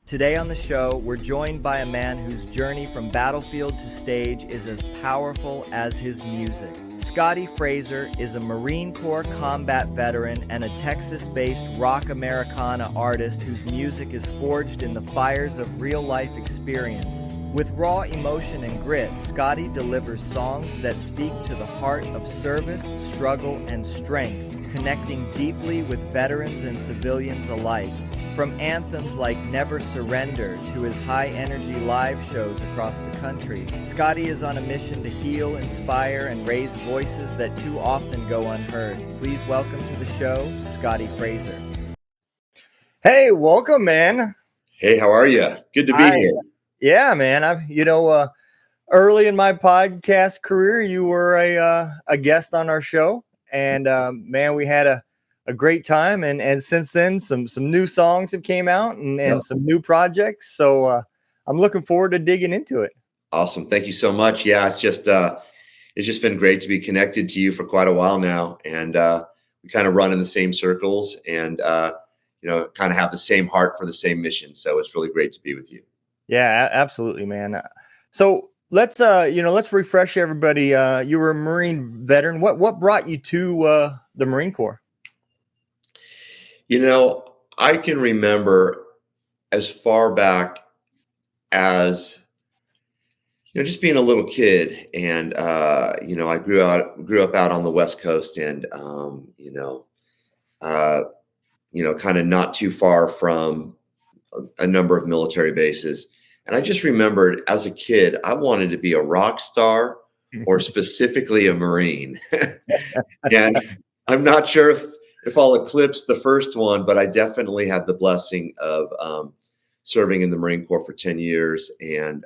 Today on the show, we're joined by a man whose journey from battlefield to stage is as powerful as his music. Scotty Fraser is a Marine Corps combat veteran and a Texas-based rock Americana artist whose music is forged in the fires of real-life experience. With raw emotion and grit, Scotty delivers songs that speak to the heart of service, struggle, and strength, connecting deeply with veterans and civilians alike. From anthems like Never Surrender to his high-energy live shows across the country, Scotty is on a mission to heal, inspire, and raise voices that too often go unheard. Please welcome to the show, Scotty Fraser. Hey, welcome, man. Hey, how are you? Good to be here. Yeah, man. Early in my podcast career, you were a guest on our show, and man, we had a great time, and since then some new songs have came out and some new projects, so I'm looking forward to digging into it. Awesome. Thank you so much. Yeah, it's just been great to be connected to you for quite a while now, and we kind of run in the same circles and kind of have the same heart for the same mission, so it's really great to be with you. Yeah, absolutely, man. So let's refresh everybody. You were a Marine veteran. What brought you to the Marine Corps? I can remember as far back as, just being a little kid, and, I grew up out on the West Coast, and, kind of not too far from a number of military bases. And I just remembered as a kid, I wanted to be a rock star or specifically a Marine. And I'm not sure if I'll eclipse the first one, but I definitely had the blessing of serving in the Marine Corps for 10 years and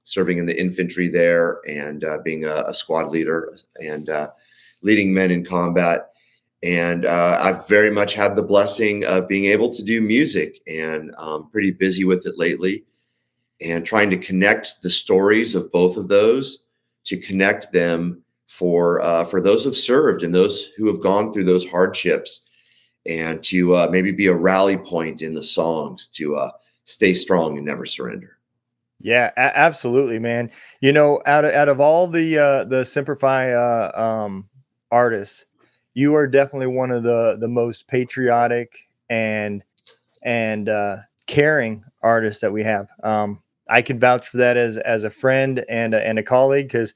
serving in the infantry there, and being a squad leader and leading men in combat. And I've very much had the blessing of being able to do music, and pretty busy with it lately, and trying to connect the stories of both of those, to connect them for those who've served and those who have gone through those hardships, and to maybe be a rally point in the songs to stay strong and never surrender. Yeah, absolutely, man. Out of all the Simplify artists, you are definitely one of the most patriotic and caring artists that we have. I can vouch for that as a friend and a colleague, because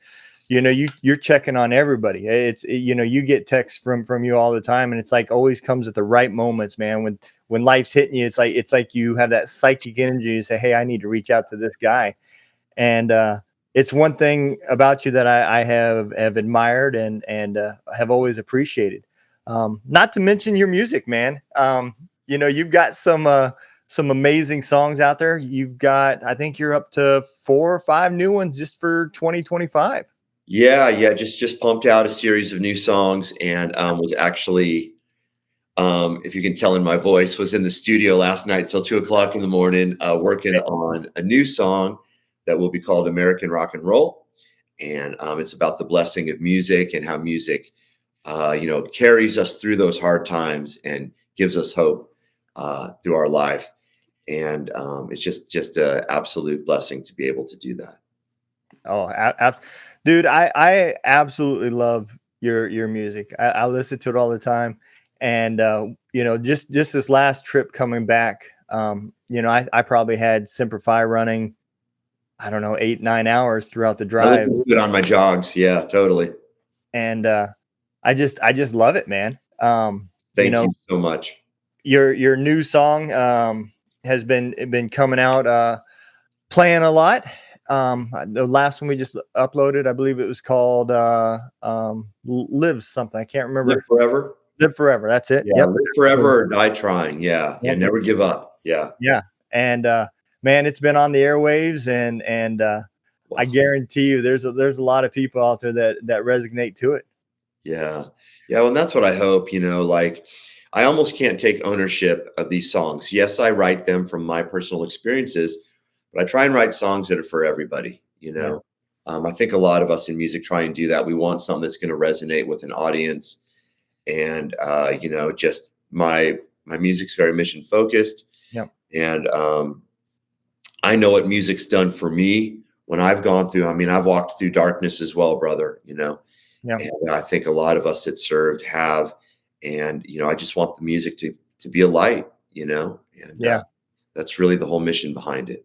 you're checking on everybody. It's you get texts from you all the time, and it's like always comes at the right moments, man. When life's hitting you, it's like you have that psychic energy to say, hey, I need to reach out to this guy. And it's one thing about you that I have admired and have always appreciated. Not to mention your music, man. You've got some amazing songs out there. You've got, I think you're up to 4 or 5 new ones just for 2025. Yeah. Just pumped out a series of new songs, and was actually, if you can tell in my voice, was in the studio last night till 2:00 in the morning, working on a new song that will be called American Rock and Roll. And it's about the blessing of music and how music, carries us through those hard times and gives us hope through our life. And it's just an absolute blessing to be able to do that. Oh, dude, I absolutely love your music. I listen to it all the time. And, just this last trip coming back, I probably had Simplify running, I don't know, 8-9 hours throughout the drive. I listen to it on my jogs. Yeah, totally. And I just love it, man. Thank you so much. Your new song has been coming out, playing a lot. The last one we just uploaded, I believe it was called Live something. I can't remember. Live Forever. Live Forever. That's it. Yeah, yep. Live forever or die trying. Yeah. Yep. Never give up. Yeah. Yeah. And man, it's been on the airwaves, and wow. I guarantee you there's a lot of people out there that resonate to it. Yeah. Well, and that's what I hope. I almost can't take ownership of these songs. Yes, I write them from my personal experiences, but I try and write songs that are for everybody. Yeah. I think a lot of us in music try and do that. We want something that's going to resonate with an audience. And, just my music's very mission focused. Yep. And I know what music's done for me when I've gone through. I mean, I've walked through darkness as well, brother. Yeah. And I think a lot of us that served have. And I just want the music to be a light. And Yeah. that's really the whole mission behind it.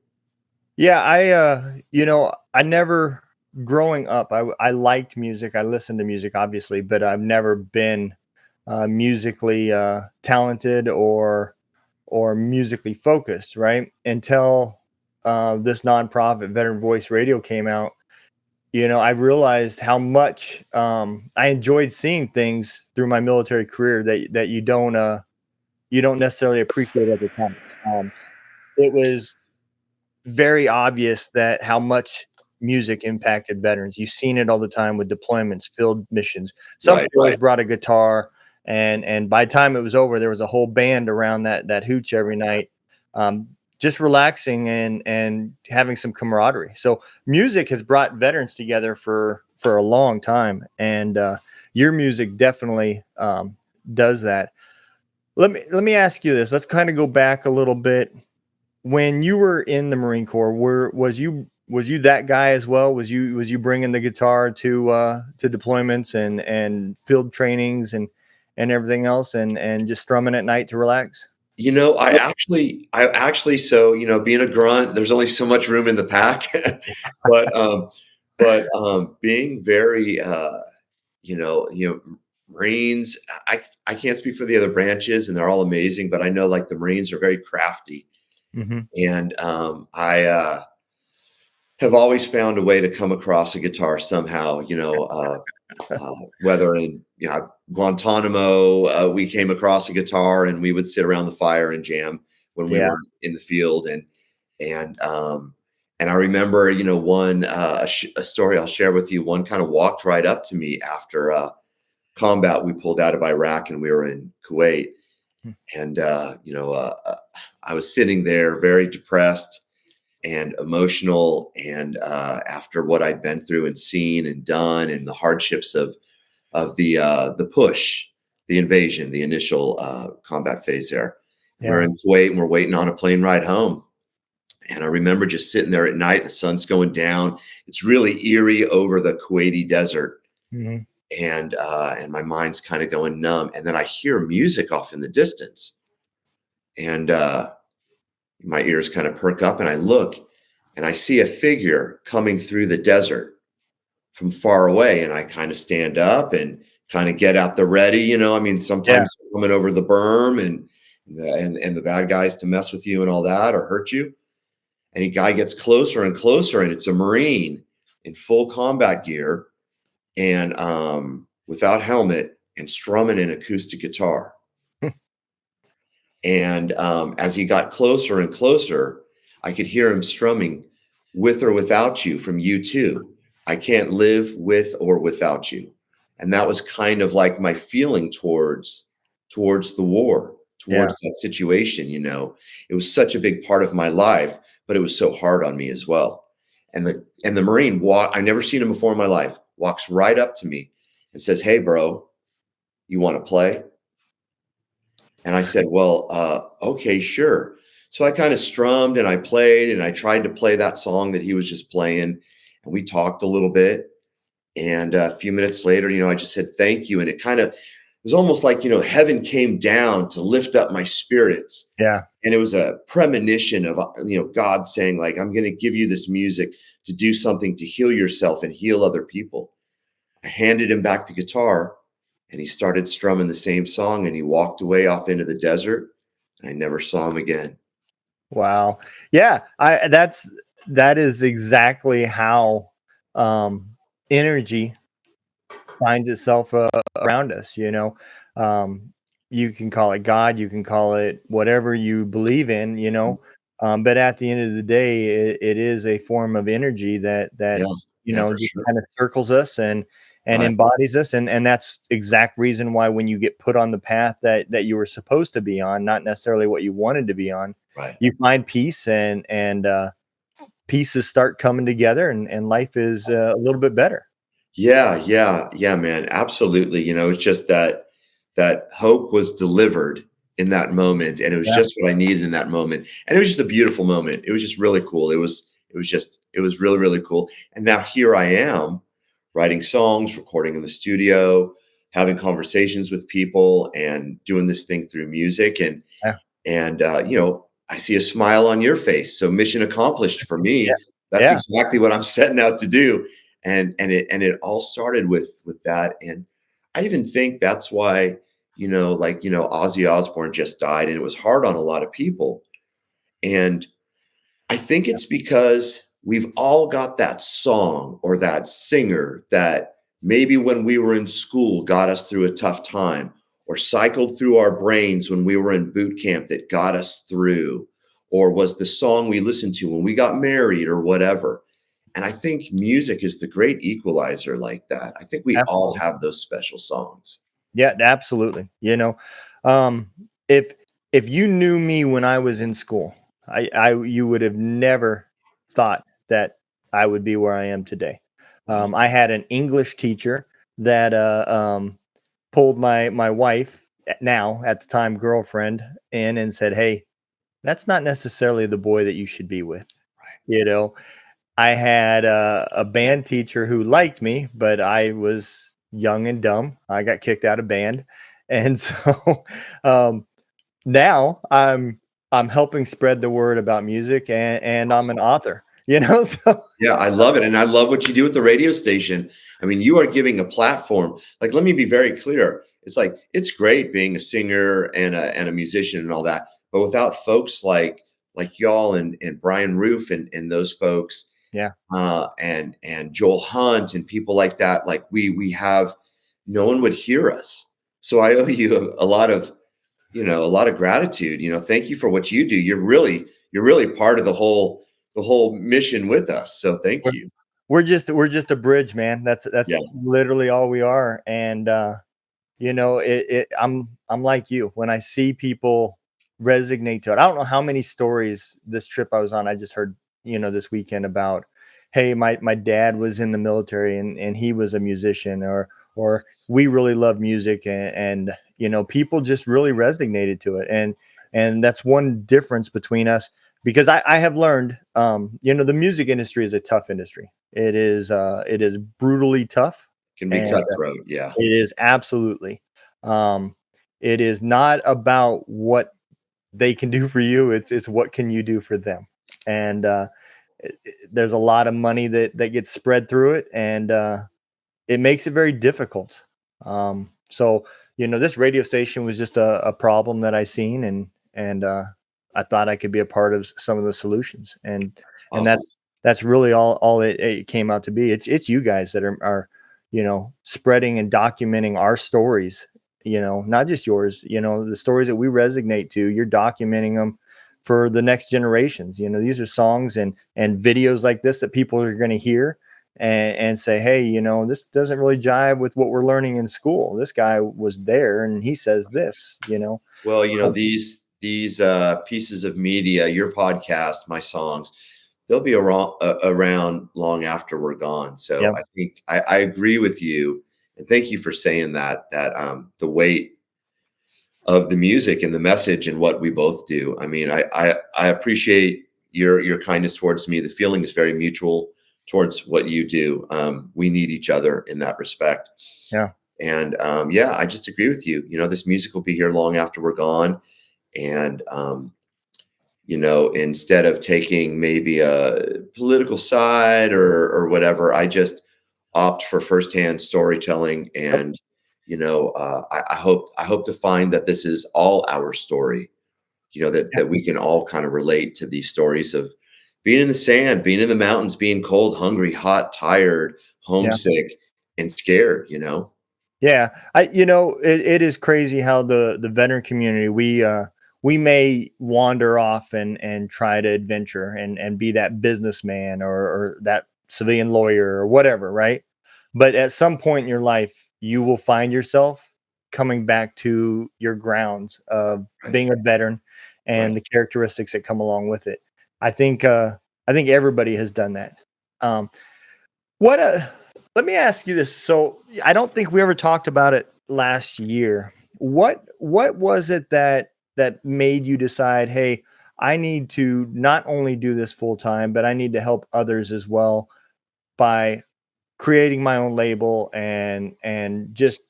Yeah. I never, growing up, I liked music. I listened to music, obviously, but I've never been musically talented or musically focused, right? Until this nonprofit Veteran Voice Radio came out. I realized how much I enjoyed seeing things through my military career that you don't necessarily appreciate at the time. It was very obvious that how much music impacted veterans. You've seen it all the time with deployments, field missions. Some Right, always right. brought a guitar, and by the time it was over, there was a whole band around that hooch every night, just relaxing and having some camaraderie. So music has brought veterans together for a long time, and your music definitely does that. Let me ask you this. Let's kind of go back a little bit. When you were in the Marine Corps, was you that guy as well? Was you bringing the guitar to deployments and field trainings and everything else, and just strumming at night to relax? So, being a grunt, there's only so much room in the pack, but, being very, Marines, I can't speak for the other branches and they're all amazing, but I know like the Marines are very crafty. Hmm. And, I have always found a way to come across a guitar somehow, whether in Guantanamo, we came across a guitar and we would sit around the fire and jam when we Yeah, were in the field. And I remember, a story I'll share with you. One kind of walked right up to me after combat. We pulled out of Iraq and we were in Kuwait. And, I was sitting there very depressed and emotional. And after what I'd been through and seen and done, and the hardships of the push, the invasion, the initial combat phase there, we're yeah. in Kuwait and we're waiting on a plane ride home. And I remember just sitting there at night. The sun's going down. It's really eerie over the Kuwaiti desert, Hmm. and my mind's kind of going numb. And then I hear music off in the distance, and my ears kind of perk up, and I look, and I see a figure coming through the desert from far away, and I kind of stand up and kind of get out the ready. I mean, Yeah. sometimes coming over the berm and the bad guys to mess with you and all that or hurt you. And a guy gets closer and closer, and it's a Marine in full combat gear and without helmet and strumming an acoustic guitar. And as he got closer and closer, I could hear him strumming "With or Without You" from U2. I can't live with or without you. And that was kind of like my feeling towards the war, Yeah. towards that situation. It was such a big part of my life, but it was so hard on me as well. And the Marine I never seen him before in my life, walks right up to me and says, "Hey, bro, you want to play?" And I said, "Well, okay, sure." So I kind of strummed and I played and I tried to play that song that he was just playing. And we talked a little bit. And a few minutes later, I just said, "Thank you." And it was almost like, heaven came down to lift up my spirits. Yeah. And it was a premonition of, God saying, like, "I'm going to give you this music to do something to heal yourself and heal other people." I handed him back the guitar, and he started strumming the same song, and he walked away off into the desert, and I never saw him again. Wow. Yeah. That is exactly how um, energy finds itself around us. You can call it God, you can call it whatever you believe in. But at the end of the day, it is a form of energy that Yeah, yeah, for just sure. kind of circles us and Right, embodies us, and that's exact reason why when you get put on the path that you were supposed to be on, not necessarily what you wanted to be on, right. you find peace, and pieces start coming together, and life is a little bit better. Yeah, yeah, yeah, man. Absolutely. It's just that hope was delivered in that moment, and it was Yeah. just what I needed in that moment. And it was just a beautiful moment. It was just really cool. It was really, really cool. And now here I am writing songs, recording in the studio, having conversations with people, and doing this thing through music. Yeah. And you know, I see a smile on your face. So mission accomplished for Yeah. me. That's Yeah. exactly what I'm setting out to do. And it all started with that. And I even think that's why, you know, like, you know, Ozzy Osbourne just died, and it was hard on a lot of people. And I think it's because we've all got that song or that singer that maybe when we were in school got us through a tough time, or cycled through our brains when we were in boot camp that got us through, or was the song we listened to when we got married or whatever. And I think music is the great equalizer like that. I think we all Absolutely. have those special songs. Yeah, absolutely. You know, um, if if you knew me when I was in school, you would have never thought that I would be where I am today. Wow. I had an English teacher that pulled my wife, now at the time girlfriend, in and said, "Hey, that's not necessarily the boy that you should be with." Right. You know, I had a band teacher who liked me, but I was young and dumb. I got kicked out of band, and so um, now I'm helping spread the word about music, and I'm an Awesome. author. You know, so Yeah, I love it. And I love what you do with the radio station. I mean, you are giving a platform. Like, let me be very clear. It's like, it's great being a singer and a musician and all that. But without folks like y'all and Brian Roof and those folks, yeah, and Joel Hunt and people like that, like we have, no one would hear us. So I owe you a lot of, you know, a lot of gratitude. You know, thank you for what you do. You're really part of the whole mission with us. So thank we're you. we're just a bridge, man. Yeah. That's literally all we are, and you know, I'm like you. When I see people resonate to it, I don't know how many stories this trip I was on, I just heard, you know, this weekend about, hey, my dad was in the military, and he was a musician, or we really love music, and you know, people just really resonated to it. And that's one difference between us, because I have learned, you know, the music industry is a tough industry. It is brutally tough, Can be and cutthroat. Yeah. it is absolutely. Um, it is not about what they can do for you. It's what can you do for them. And there's a lot of money that gets spread through it, and it makes it very difficult. So you know, this radio station was just a problem that I seen, and I thought I could be a part of some of the solutions, and Awesome. that's really all it came out to be. It's you guys that are, you know, spreading and documenting our stories. You know, not just yours. You know, the stories that we resonate to. You're documenting them for the next generations. You know, these are songs and videos like this that people are going to hear and say, hey, you know, this doesn't really jive with what we're learning in school. This guy was there and he says this, you know. Well, you know, these pieces of media, your podcast, my songs, they'll be around long after we're gone. So Yeah. I think I agree with you, and thank you for saying that. That the weight of the music and the message and what we both do. I mean, I appreciate your kindness towards me. The feeling is very mutual towards what you do. We need each other in that respect. Yeah. And yeah, I just agree with you. You know, this music will be here long after we're gone. And you know, instead of taking maybe a political side or whatever, I just opt for firsthand storytelling. Yep. And you know, I hope to find that this is all our story. You know, Yeah. that we can all kind of relate to these stories of being in the sand, being in the mountains, being cold, hungry, hot, tired, Yeah. homesick, and scared. You know. Yeah. You know, it is crazy how the veteran community, we may wander off and try to adventure and be that businessman or that civilian lawyer or whatever, right? But at some point in your life, you will find yourself coming back to your grounds of Right. being a veteran and Right. the characteristics that come along with it. I think I think everybody has done that. Um, what let me ask you this. So I don't think we ever talked about it last year. What was it that that made you decide, hey, I need to not only do this full time, but I need to help others as well by creating my own label and just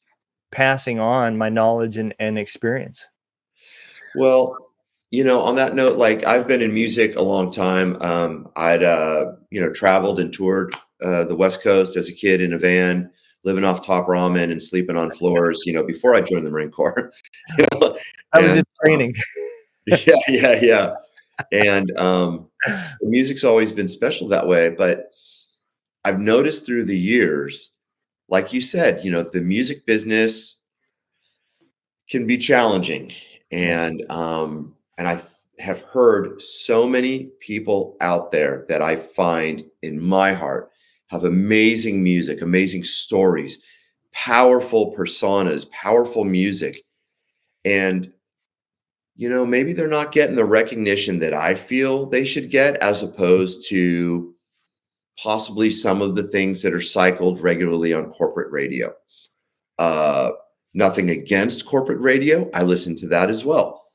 passing on my knowledge and experience? Well, on that note, like I've been in music a long time. I'd traveled and toured the West Coast as a kid in a van, living off top ramen and sleeping on floors. Before I joined the Marine Corps. you know, I was and just training. yeah, yeah, yeah. And music's always been special that way. But I've noticed through the years, like you said, the music business can be challenging. Yeah. And I have heard so many people out there that I find in my heart have amazing music, amazing stories, powerful personas, powerful music. And maybe they're not getting the recognition that I feel they should get, as opposed to possibly some of the things that are cycled regularly on corporate radio. Uh, Nothing against corporate radio. I listen to that as well.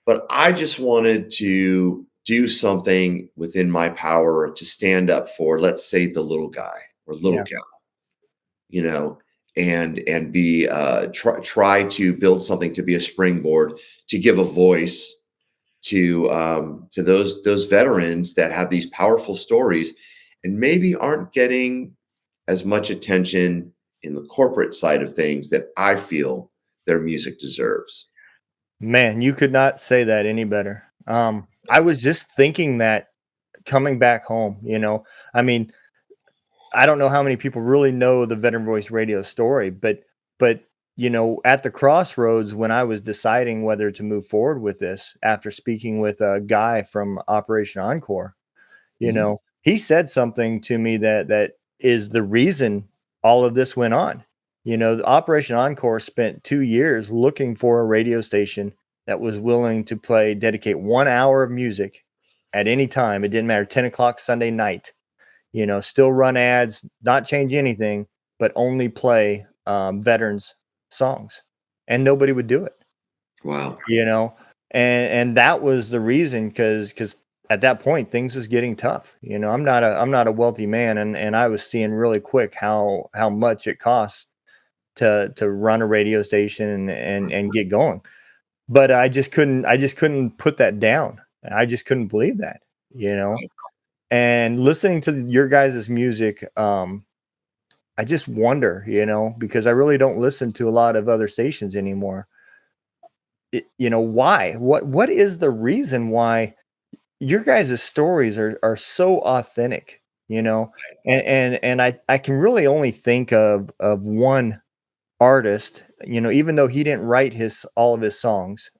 But I just wanted to do something within my power to stand up for, let's say, the little guy or little Yeah. gal, you know, and be try to build something to be a springboard to give a voice to those veterans that have these powerful stories and maybe aren't getting as much attention in the corporate side of things that I feel their music deserves. Man, you could not say that any better. I was just thinking that coming back home, I mean, I don't know how many people really know the Veteran Voice Radio story, but at the crossroads when I was deciding whether to move forward with this, after speaking with a guy from Operation Encore, Mhm. he said something to me that is the reason all of this went on. The Operation Encore spent 2 years looking for a radio station that was willing to dedicate 1 hour of music at any time. It didn't matter, 10 o'clock Sunday night, still run ads, not change anything, but only play veterans songs. And nobody would do it, Wow. you know, and that was the reason, because at that point things was getting tough. I'm not a wealthy man, and I was seeing really quick how much it costs to run a radio station and get going. But I just couldn't put that down. I just couldn't believe that, you know. And listening to your guys' music, I just wonder, because I really don't listen to a lot of other stations anymore. Why? What is the reason why your guys' stories are so authentic? And I can really only think of one artist, even though he didn't write his all of his songs,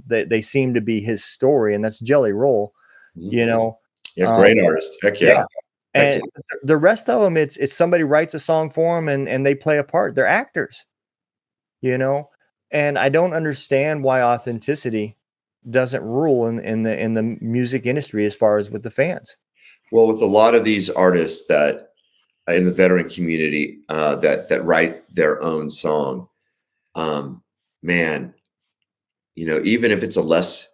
they seem to be his story, and that's Jelly Roll. Mhm. You know, Yeah, um, great artist. Heck yeah, yeah. Heck and yeah. the rest of them, it's somebody writes a song for them and they play a part. They're actors, you know, and I don't understand why authenticity doesn't rule in the music industry as far as with the fans. Well, with a lot of these artists that in the veteran community that write their own song, um, man, even if it's a less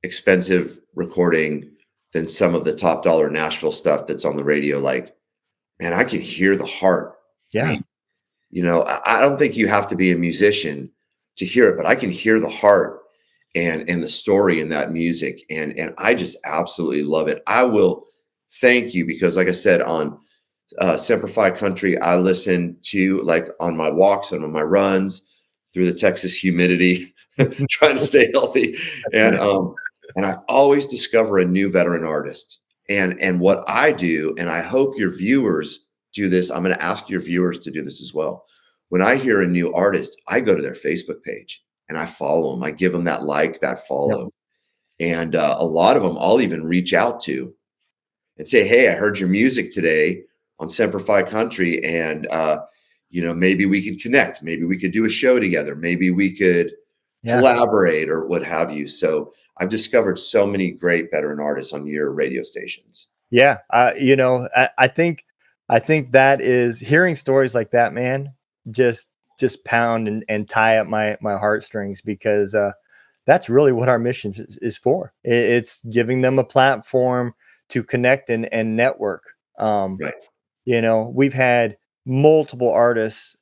expensive recording than some of the top dollar Nashville stuff that's on the radio, like, man, I can hear the heart. I Yeah, mean, I don't think you have to be a musician to hear it, but I can hear the heart and the story in that music, and I just absolutely love it. I will thank you because, like I said, on Semper Fi Country, I listen to, like, on my walks and on my runs through the Texas humidity, trying to stay healthy, and I always discover a new veteran artist. And what I do, and I hope your viewers do this. I'm going to ask your viewers to do this as well. When I hear a new artist, I go to their Facebook page and I follow them. I give them that like, that yep, follow, and a lot of them I'll even reach out to and say, "Hey, I heard your music today on Semper Fi Country, and maybe we could connect. Maybe we could do a show together. Maybe we could yeah. collaborate or what have you." So I've discovered so many great veteran artists on your radio stations. Yeah, I think that is hearing stories like that, man, just pound and tie up my heartstrings, because that's really what our mission is for. It's giving them a platform to connect and network. Right. We've had multiple artists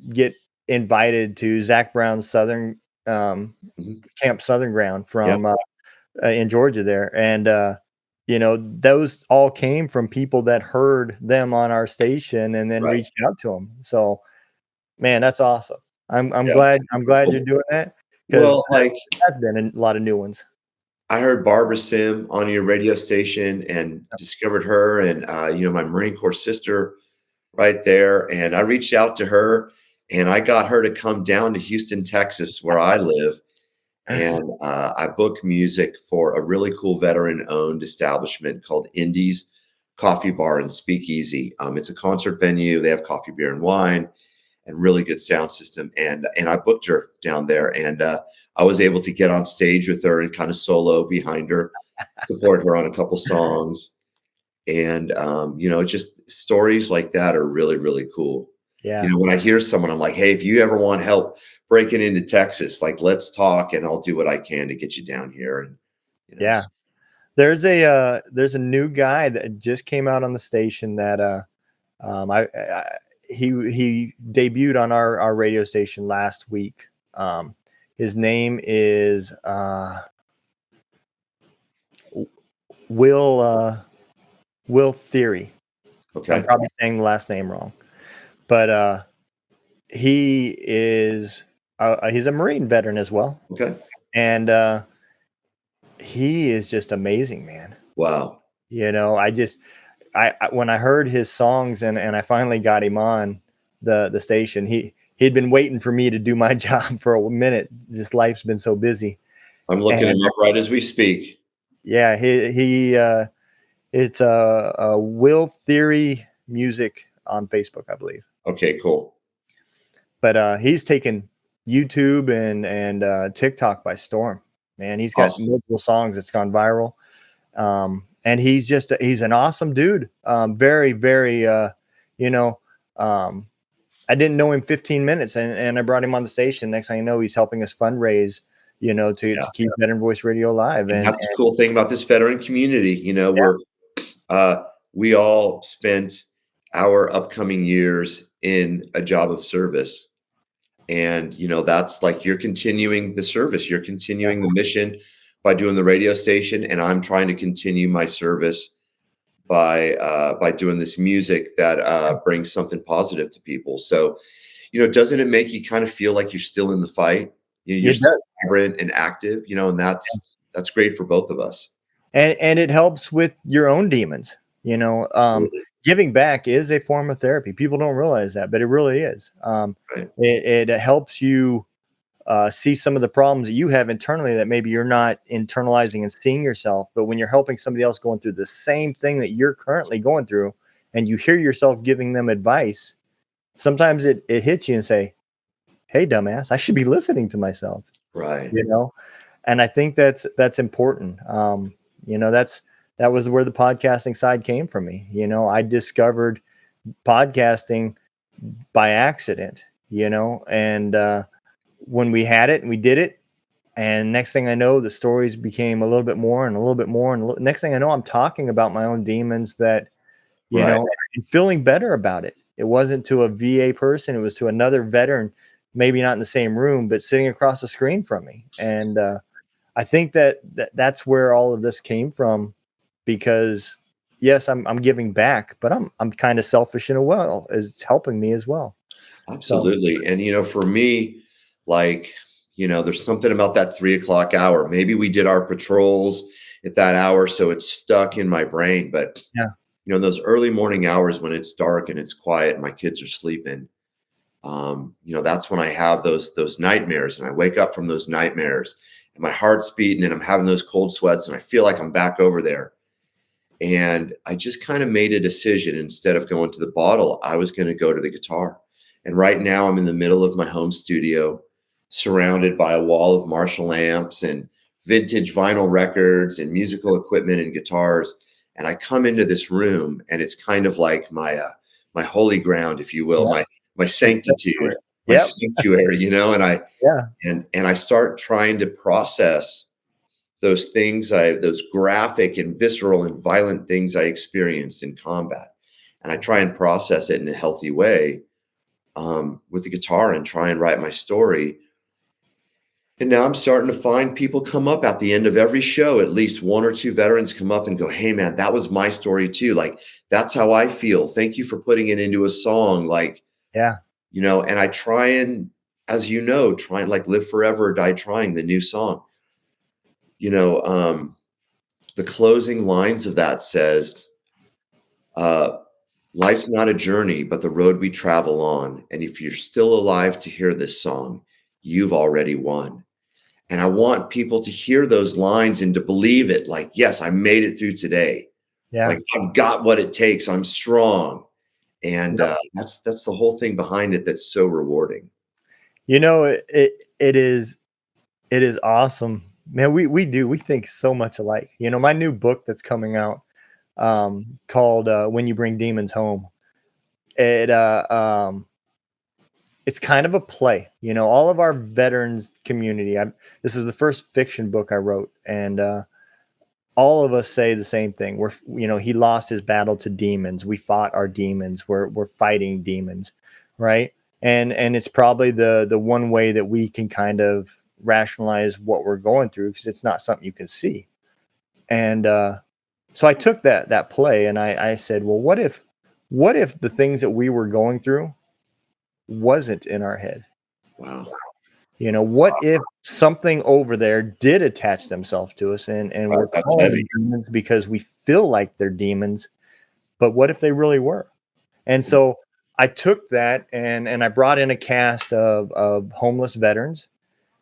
get invited to Zach Brown's Mhm. Camp Southern Ground Yep. from in Georgia there. And, those all came from people that heard them on our station and then Right. reached out to them. So, man, that's awesome. I'm Yeah. glad you're doing that, because Well, like that's been a lot of new ones. I heard Barbara Sim on your radio station and discovered her and, my Marine Corps sister right there. And I reached out to her and I got her to come down to Houston, Texas, where I live. And I booked music for a really cool veteran owned establishment called Indies Coffee Bar and Speakeasy. It's a concert venue. They have coffee, beer, and wine and really good sound system. And I booked her down there, and I was able to get on stage with her and kind of solo behind her, support her on a couple songs. And just stories like that are really, really cool. Yeah. When I hear someone, I'm like, hey, if you ever want help breaking into Texas, like, let's talk and I'll do what I can to get you down here. And, Yeah. There's a new guy that just came out on the station that he debuted on our radio station last week. His name is Will Theory. I'm okay. probably saying the last name wrong, but he is he's a Marine veteran as well, Okay. and he is just amazing, man. Wow. I when I heard his songs and I finally got him on the station, he'd been waiting for me to do my job for a minute. Just life's been so busy. I'm looking And him up right as we speak. yeah, it's a Will Theory Music on Facebook, I believe. Okay, cool. But he's taken YouTube and TikTok by storm. Man, he's got Awesome. multiple songs that's gone viral. And he's an awesome dude. Very, very, I didn't know him 15 minutes and I brought him on the station. Next thing I know, he's helping us fundraise, to keep Veteran Voice Radio alive. And that's the cool thing about this veteran community. We all spent our upcoming years in a job of service. And, that's like you're continuing the service, you're continuing the mission by doing the radio station. And I'm trying to continue my service by doing this music that brings something positive to people. So, doesn't it make you kind of feel like you're still in the fight? You're still vibrant and active, and that's great for both of us. And it helps with your own demons. Giving back is a form of therapy. People don't realize that, but it really is. Right. It helps you see some of the problems that you have internally that maybe you're not internalizing and seeing yourself. But when you're helping somebody else going through the same thing that you're currently going through, and you hear yourself giving them advice, sometimes it hits you and say, hey, dumbass, I should be listening to myself. Right. And I think that's important. That was where the podcasting side came from me. I discovered podcasting by accident, and when we had it and we did it, and next thing I know, the stories became a little bit more and a little bit more. And next thing I know, I'm talking about my own demons that, and feeling better about it. It wasn't to a VA person. It was to another veteran, maybe not in the same room, but sitting across the screen from me. And I think that's where all of this came from, because yes, I'm giving back, but I'm kind of selfish in a way. It's helping me as well. Absolutely. So, and for me, like, there's something about that 3:00 hour. Maybe we did our patrols at that hour, so it's stuck in my brain. But those early morning hours when it's dark and it's quiet and my kids are sleeping, that's when I have those nightmares, and I wake up from those nightmares and my heart's beating and I'm having those cold sweats and I feel like I'm back over there. And I just kind of made a decision. Instead of going to the bottle, I was going to go to the guitar. And right now I'm in the middle of my home studio, surrounded by a wall of Marshall amps and vintage vinyl records and musical equipment and guitars. And I come into this room and it's kind of like my holy ground, if you will, my sanctitude. Yep. sanctuary, Yeah. and I start trying to process those things, those graphic and visceral and violent things I experienced in combat. And I try and process it in a healthy way, with the guitar, and try and write my story. And now I'm starting to find people come up at the end of every show. At least one or two veterans come up and go, "Hey man, that was my story too. Like, that's how I feel. Thank you for putting it into a song." Like, Yeah. and I try and, as try and like Live Forever or Die Trying, the new song. You know, the closing lines of that says, uh, "Life's not a journey, but the road we travel on. And if you're still alive to hear this song, you've already won." And I want people to hear those lines and to believe it. Like, yes, I made it through today. Yeah. Like, I've got what it takes. I'm strong. And Yep. that's the whole thing behind it. That's so rewarding. It is awesome, man. We think so much alike. My new book that's coming out, called When You Bring Demons Home. It it's kind of a play. All of our veterans community. This is the first fiction book I wrote, and all of us say the same thing. He lost his battle to demons. We fought our demons. We're fighting demons, right? And it's probably the one way that we can kind of rationalize what we're going through, because it's not something you can see. And so I took that play, and I said, well, what if the things that we were going through wasn't in our head? Wow. What if something over there did attach themselves to us, and Wow, we're that's calling them heavy. demons because we feel like they're demons, but what if they really were? And so I took that, and I brought in a cast of homeless veterans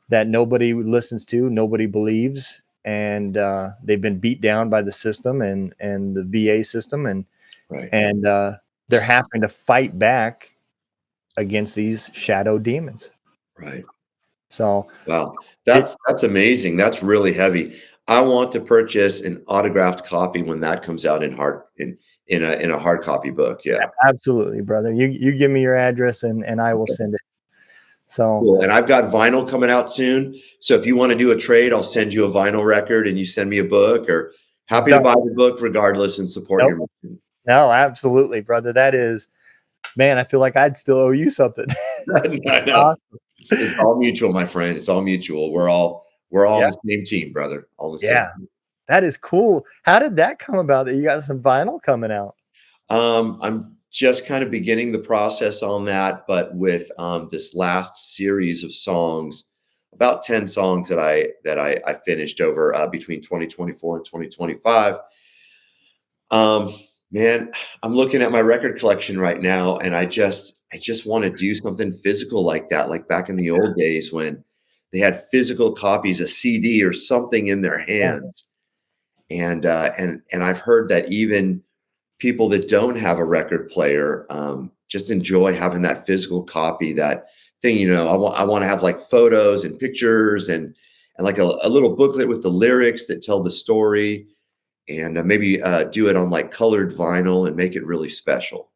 that nobody listens to, nobody believes, and they've been beat down by the system and the VA system, Right. and they're having to fight back against these shadow demons. Right. So Wow. it That's amazing. That's really heavy. I want to purchase an autographed copy when that comes out in a hard copy book. Yeah. absolutely, brother. You give me your address, and I will send it. So Cool. And I've got vinyl coming out soon. So if you want to do a trade, I'll send you a vinyl record and you send me a book, or happy to done. buy the book regardless and support Nope. your mission. No, absolutely, brother. That is, man, I feel like I'd still owe you something. I know. Awesome. It's all mutual, my friend. It's all mutual. We're all on Yeah. the same team, brother. All the same. Yeah. That is cool. How did that come about that you got some vinyl coming out? I'm just kind of beginning the process on that, but with this last series of songs, about 10 songs that I finished over between 2024 and 2025. Um, Man, I'm looking at my record collection right now, and I just want to do something physical like that, like back in the old days when they had physical copies, a CD or something in their Yeah. hands. And I've heard that even people that don't have a record player just enjoy having that physical copy, that thing. I want to have like photos and pictures, and like a little booklet with the lyrics that tell the story, and maybe do it on like colored vinyl and make it really special.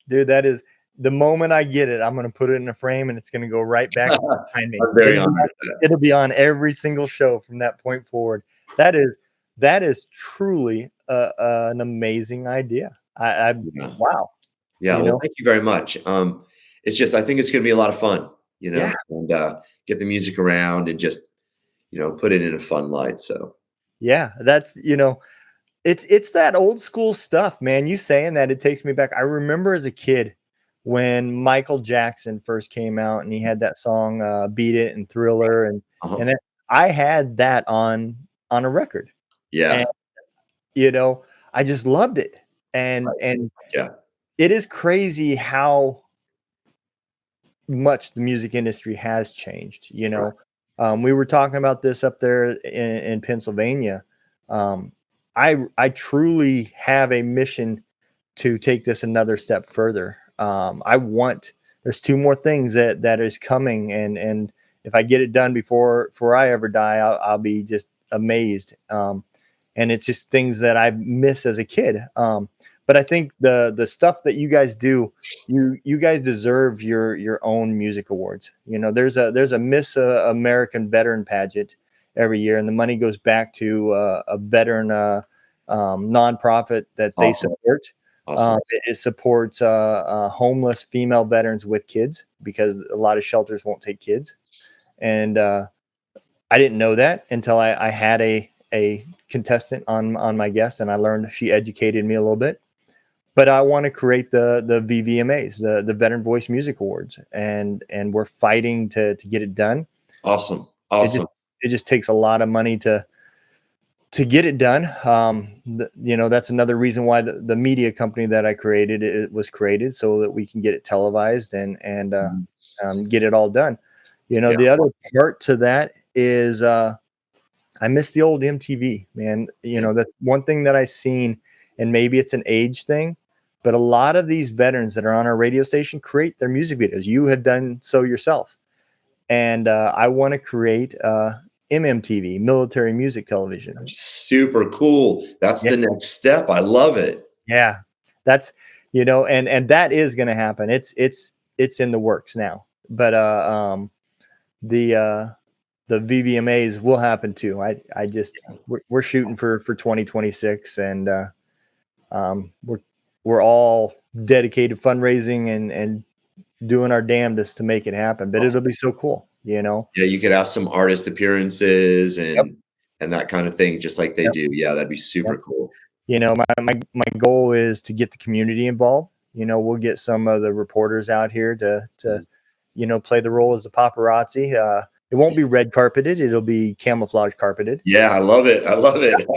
Dude, that is the moment I get it, I'm gonna put it in a frame, and it's gonna go right back behind me. I'm very honored at that. It'll be on every single show from that point forward. That is truly an amazing idea. I Yeah. wow. Yeah. You Well, know? thank you very much. It's just, I think it's going to be a lot of fun, Yeah. and get the music around and just, put it in a fun light. So, Yeah. It's that old school stuff, man. You saying that, it takes me back. I remember as a kid when Michael Jackson first came out, and he had that song, Beat It and Thriller, uh-huh. and then I had that on a record. And Yeah. you know, I just loved it. And Right. and Yeah. it is crazy how much the music industry has changed. Right. We were talking about this up there in Pennsylvania. Um, I truly have a mission to take this another step further. There's two more things that is coming, and if I get it done before I ever die, I'll be just amazed. And it's just things that I miss as a kid. but I think the stuff that you guys do, you guys deserve your own music awards. There's a Miss American veteran pageant every year, and the money goes back to a veteran nonprofit that they Awesome. support. Awesome. It supports homeless female veterans with kids, because a lot of shelters won't take kids. And I didn't know that until I had a contestant on my guest, and I learned, she educated me a little bit. But I want to create the VVMAs, the Veteran Voice Music Awards, and we're fighting to get it done. Awesome. It just takes a lot of money to get it done. That's another reason why the media company that I created, it was created so that we can get it televised and get it all done. The other part to that is I miss the old MTV, man. That's one thing that I seen, and maybe it's an age thing, but a lot of these veterans that are on our radio station create their music videos. You had done so yourself. And I want to create MMTV, military music television. Super cool. That's the next step. I love it. Yeah, that's and that is going to happen. It's in the works now. But the VVMAs will happen too. We're shooting for 2026, and we're all dedicated fundraising and doing our damnedest to make it happen. But it'll be so cool, Yeah, you could have some artist appearances and that kind of thing, just like they do. Yeah, that'd be super cool. My goal is to get the community involved. We'll get some of the reporters out here to play the role as a paparazzi. It won't be red carpeted. It'll be camouflage carpeted. Yeah, I love it. I love it.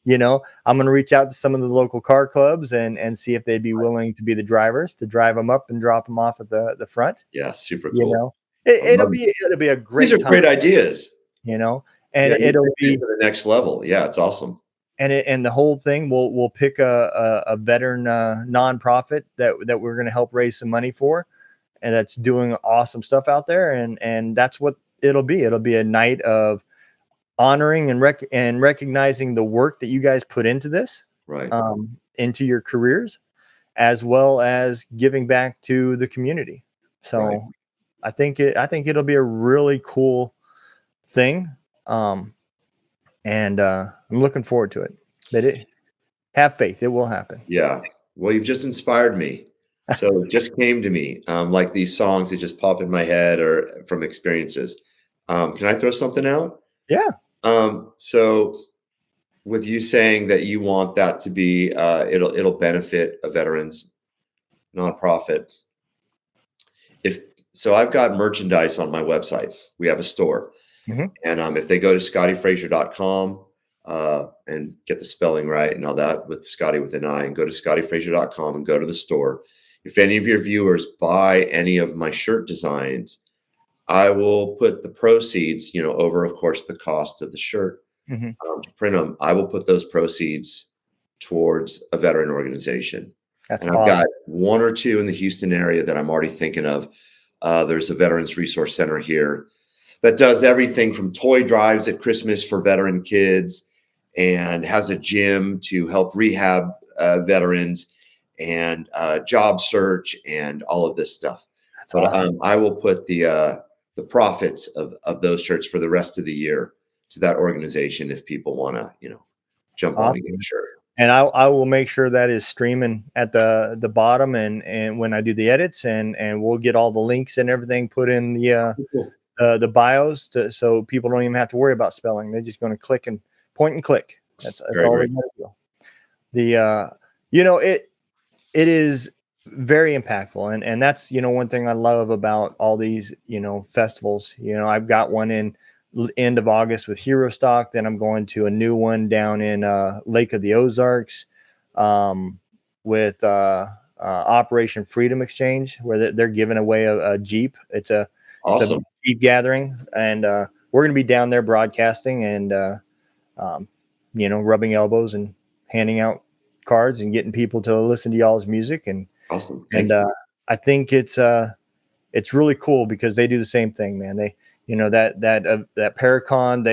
I'm going to reach out to some of the local car clubs and see if they'd be willing to be the drivers to drive them up and drop them off at the front. Yeah, super cool. It'll be a great. These are great ideas. And it'll be to the next level. Yeah, it's awesome. And the whole thing, we'll pick a veteran nonprofit that we're going to help raise some money for, and that's doing awesome stuff out there. And that's what it'll be. It'll be a night of honoring and recognizing the work that you guys put into this, right? Into your careers, as well as giving back to the community. So right. I think it'll be a really cool thing. And I'm looking forward to it. But have faith, it will happen. Yeah. Well, you've just inspired me. So it just came to me, like these songs that just pop in my head or from experiences. Can I throw something out? Yeah. So with you saying that you want that to be, it'll benefit a veterans nonprofit. So I've got merchandise on my website. We have a store. Mm-hmm. And if they go to scottyfraser.com and get the spelling right and all that, with Scotty with an I, and go to scottyfraser.com and go to the store. If any of your viewers buy any of my shirt designs, I will put the proceeds, over, of course, the cost of the shirt to print them. I will put those proceeds towards a veteran organization. That's and I've got one or two in the Houston area that I'm already thinking of. There's a Veterans Resource Center here that does everything from toy drives at Christmas for veteran kids, and has a gym to help rehab veterans, and job search and all of this stuff. That's awesome. I will put the profits of those shirts for the rest of the year to that organization if people want to, jump on and get a shirt. And I will make sure that is streaming at the bottom, and when I do the edits, and we'll get all the links and everything put in the bios so people don't even have to worry about spelling. They're just going to click and point and click. That's all they're going to do. It is very impactful, and that's one thing I love about all these festivals. I've got one in end of August with Hero Stock, then I'm going to a new one down in Lake of the Ozarks with Operation Freedom Exchange, where they're giving away a Jeep. It's a Jeep gathering, and we're going to be down there broadcasting and rubbing elbows and handing out cards and getting people to listen to y'all's music. And awesome. I think it's really cool because they do the same thing, man. They that Paracon,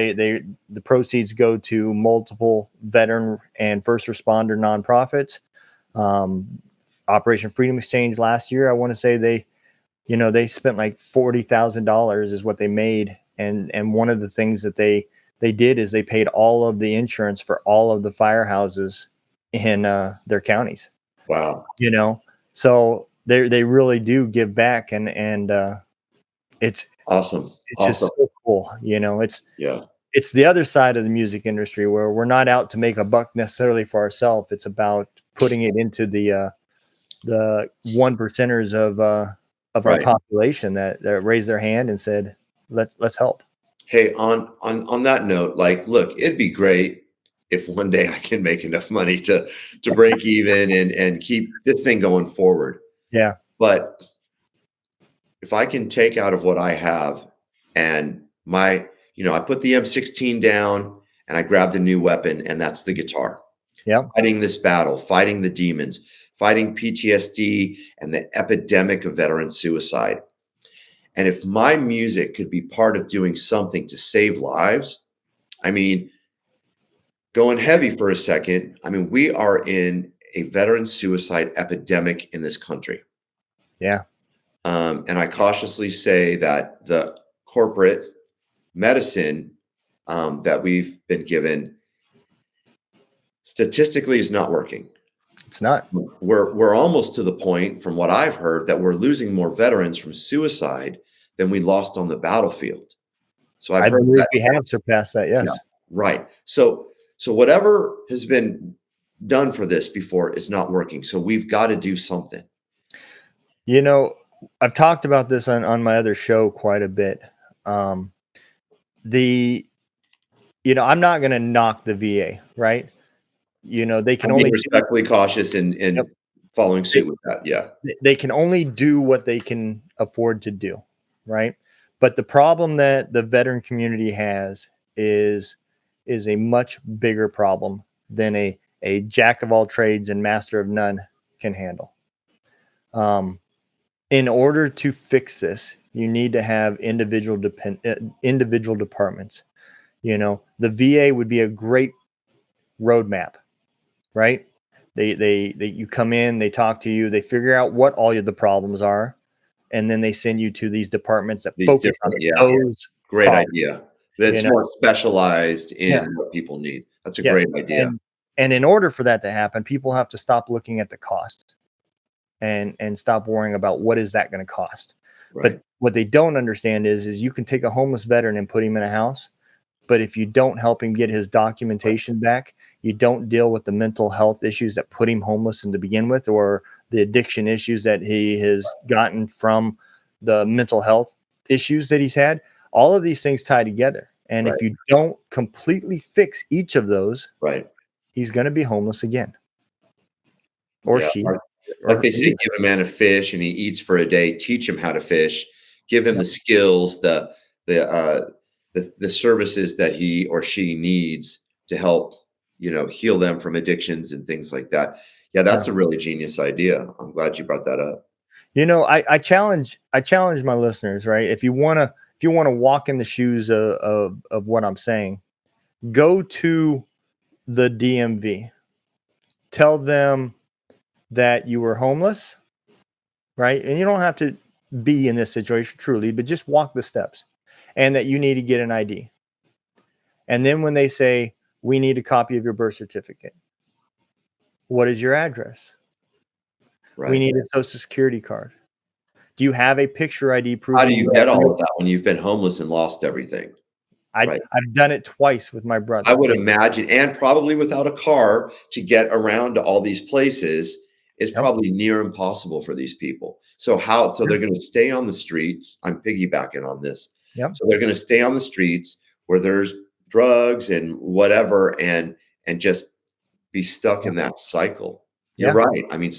the proceeds go to multiple veteran and first responder nonprofits. Operation Freedom Exchange last year, I want to say they spent like $40,000 is what they made. And one of the things that they did is they paid all of the insurance for all of the firehouses in their counties. Wow. So they really do give back, and it's Awesome. it's just so cool. It's the other side of the music industry where we're not out to make a buck necessarily for ourselves. It's about putting it into the one percenters of our population that raised their hand and said, let's help. Hey, on that note, like, look, it'd be great if one day I can make enough money to break even and keep this thing going forward. Yeah. But if I can take out of what I have and I put the M16 down and I grabbed a new weapon, and that's the guitar. Yeah. Fighting this battle, fighting the demons, fighting PTSD and the epidemic of veteran suicide. And if my music could be part of doing something to save lives, I mean, going heavy for a second, I mean, we are in a veteran suicide epidemic in this country. Yeah. And I cautiously say that the corporate medicine that we've been given statistically is not working. It's not. We're almost to the point, from what I've heard, that we're losing more veterans from suicide than we lost on the battlefield. So I believe we have surpassed that. Yes. Yeah, right. So whatever has been done for this before is not working. So we've got to do something. I've talked about this on my other show quite a bit. I'm not going to knock the VA, right? They can only respectfully cautious in following suit with that. Yeah. They can only do what they can afford to do, right? But the problem that the veteran community has is a much bigger problem than a jack of all trades and master of none can handle. In order to fix this, you need to have individual departments. The VA would be a great roadmap, right? They you come in, they talk to you, they figure out what all the problems are, and then they send you to these departments that focus on those. Great idea. That's more specialized in what people need. That's a great idea. And in order for that to happen, people have to stop looking at the cost and stop worrying about what is that going to cost. Right. But what they don't understand is you can take a homeless veteran and put him in a house, but if you don't help him get his documentation back, you don't deal with the mental health issues that put him homeless to begin with, or the addiction issues that he has gotten from the mental health issues that he's had. All of these things tie together. And if you don't completely fix each of those, he's going to be homeless again. Or she. Like they say, give a man a fish and he eats for a day. Teach him how to fish. Give him the skills, the services that he or she needs to help, heal them from addictions and things like that. Yeah, that's a really genius idea. I'm glad you brought that up. I challenge my listeners, right? If you want to walk in the shoes of what I'm saying, go to the DMV. Tell them that you were homeless, right? And you don't have to be in this situation truly, but just walk the steps, and that you need to get an ID. And then when they say, we need a copy of your birth certificate, what is your address? We need a social security card. Do you have a picture ID proof? How do you get all of that when you've been homeless and lost everything? I've done it twice with my brother. I would imagine, and probably without a car to get around to all these places is probably near impossible for these people. So they're going to stay on the streets. I'm piggybacking on this. So they're going to stay on the streets where there's drugs and whatever, and just be stuck in that cycle. You're right. I mean,